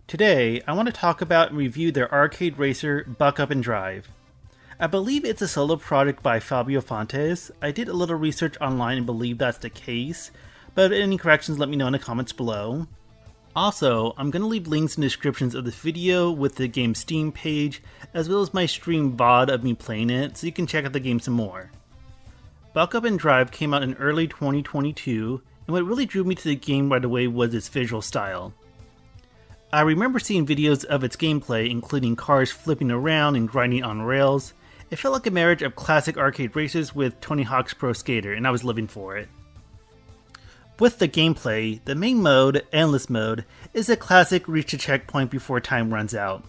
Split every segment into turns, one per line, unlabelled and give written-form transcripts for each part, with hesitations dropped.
Today, I want to talk about and review their arcade racer, Buck Up and Drive. I believe it's a solo project by Fabio Fontes. I did a little research online and believe that's the case, but if any corrections, let me know in the comments below. Also, I'm going to leave links in the descriptions of this video with the game's Steam page, as well as my stream VOD of me playing it, so you can check out the game some more. Buck Up and Drive came out in early 2022, and what really drew me to the game right away was its visual style. I remember seeing videos of its gameplay, including cars flipping around and grinding on rails. It felt like a marriage of classic arcade racers with Tony Hawk's Pro Skater, and I was living for it. With the gameplay, the main mode, Endless Mode, is a classic reach a checkpoint before time runs out.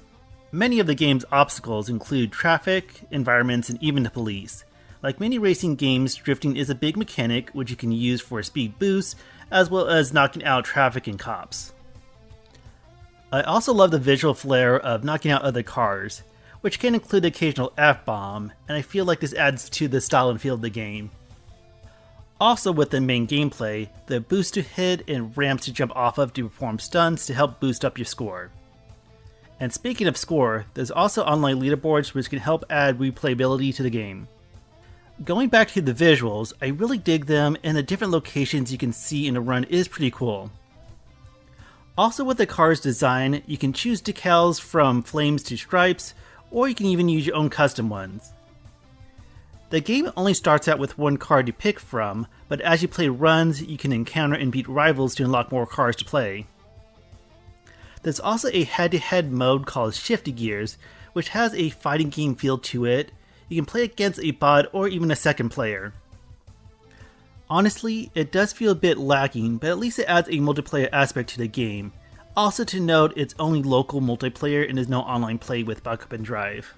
Many of the game's obstacles include traffic, environments, and even the police. Like many racing games, drifting is a big mechanic which you can use for a speed boost, as well as knocking out traffic and cops. I also love the visual flair of knocking out other cars, which can include the occasional F-bomb, and I feel like this adds to the style and feel of the game. Also with the main gameplay, the boost to hit and ramps to jump off of to perform stunts to help boost up your score. And speaking of score, there's also online leaderboards which can help add replayability to the game. Going back to the visuals, I really dig them, and the different locations you can see in a run is pretty cool. Also with the car's design, you can choose decals from flames to stripes, or you can even use your own custom ones. The game only starts out with one car to pick from, but as you play runs, you can encounter and beat rivals to unlock more cars to play. There's also a head-to-head mode called Shifty Gears, which has a fighting game feel to it. You can play against a bot or even a second player. Honestly, it does feel a bit lacking, but at least it adds a multiplayer aspect to the game. Also to note, it's only local multiplayer and there's no online play with Buck Up and Drive.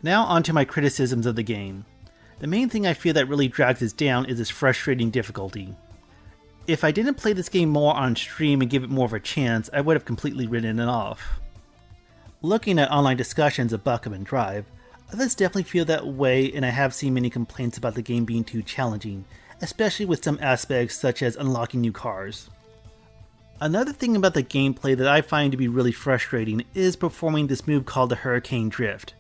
Now onto my criticisms of the game. The main thing I feel that really drags this down is its frustrating difficulty. If I didn't play this game more on stream and give it more of a chance, I would have completely written it off. Looking at online discussions of Buck Up and Drive, others definitely feel that way, and I have seen many complaints about the game being too challenging, especially with some aspects such as unlocking new cars. Another thing about the gameplay that I find to be really frustrating is performing this move called the Hurricane Drift.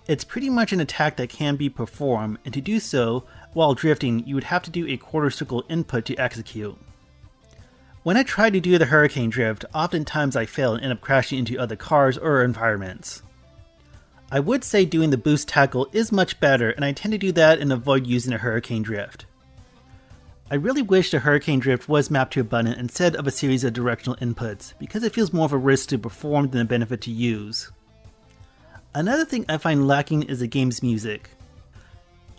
It's pretty much an attack that can be performed, and to do so, while drifting, you would have to do a quarter circle input to execute. When I try to do the Hurricane Drift, oftentimes I fail and end up crashing into other cars or environments. I would say doing the boost tackle is much better, and I tend to do that and avoid using a Hurricane Drift. I really wish the Hurricane Drift was mapped to a button instead of a series of directional inputs, because it feels more of a risk to perform than a benefit to use. Another thing I find lacking is the game's music.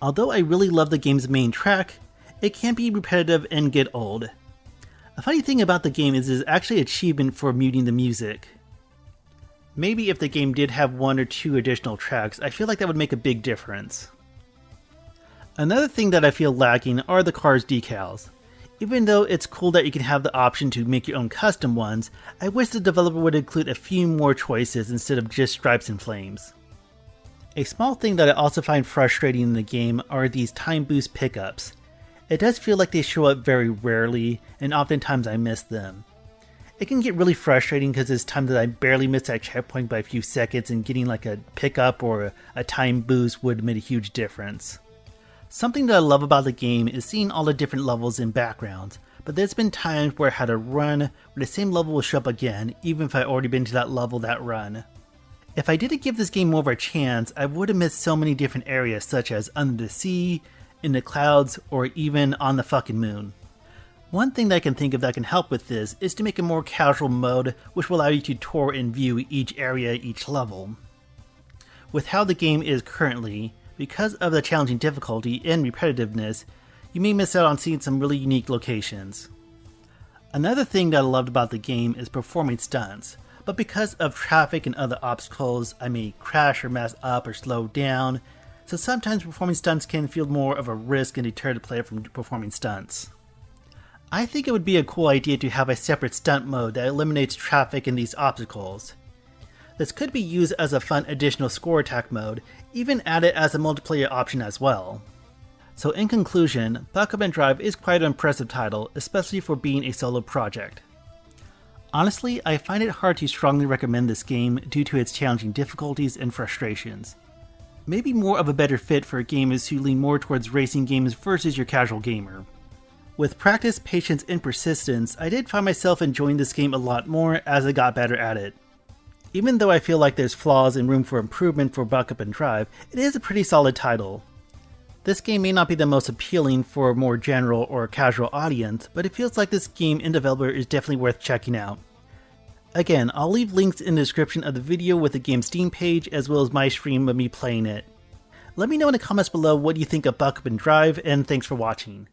Although I really love the game's main track, it can be repetitive and get old. A funny thing about the game is there's actually an achievement for muting the music. Maybe if the game did have one or two additional tracks, I feel like that would make a big difference. Another thing that I feel lacking are the car's decals. Even though it's cool that you can have the option to make your own custom ones, I wish the developer would include a few more choices instead of just stripes and flames. A small thing that I also find frustrating in the game are these time boost pickups. It does feel like they show up very rarely, and oftentimes I miss them. It can get really frustrating because there's times that I barely miss that checkpoint by a few seconds, and getting like a pickup or a time boost would make a huge difference. Something that I love about the game is seeing all the different levels and backgrounds, but there's been times where I had a run where the same level will show up again, even if I already been to that level that run. If I didn't give this game more of a chance, I would have missed so many different areas such as under the sea, in the clouds, or even on the fucking moon. One thing that I can think of that can help with this is to make a more casual mode which will allow you to tour and view each area, each level. With how the game is currently, because of the challenging difficulty and repetitiveness, you may miss out on seeing some really unique locations. Another thing that I loved about the game is performing stunts, but because of traffic and other obstacles, I may crash or mess up or slow down, so sometimes performing stunts can feel more of a risk and deter the player from performing stunts. I think it would be a cool idea to have a separate stunt mode that eliminates traffic and these obstacles. This could be used as a fun additional score attack mode, even added as a multiplayer option as well. So in conclusion, Buck Up and Drive is quite an impressive title, especially for being a solo project. Honestly, I find it hard to strongly recommend this game due to its challenging difficulties and frustrations. Maybe more of a better fit for gamers who lean more towards racing games versus your casual gamer. With practice, patience, and persistence, I did find myself enjoying this game a lot more as I got better at it. Even though I feel like there's flaws and room for improvement for Buck Up and Drive, it is a pretty solid title. This game may not be the most appealing for a more general or casual audience, but it feels like this game and developer is definitely worth checking out. Again, I'll leave links in the description of the video with the game's Steam page as well as my stream of me playing it. Let me know in the comments below what you think of Buck Up and Drive, and thanks for watching.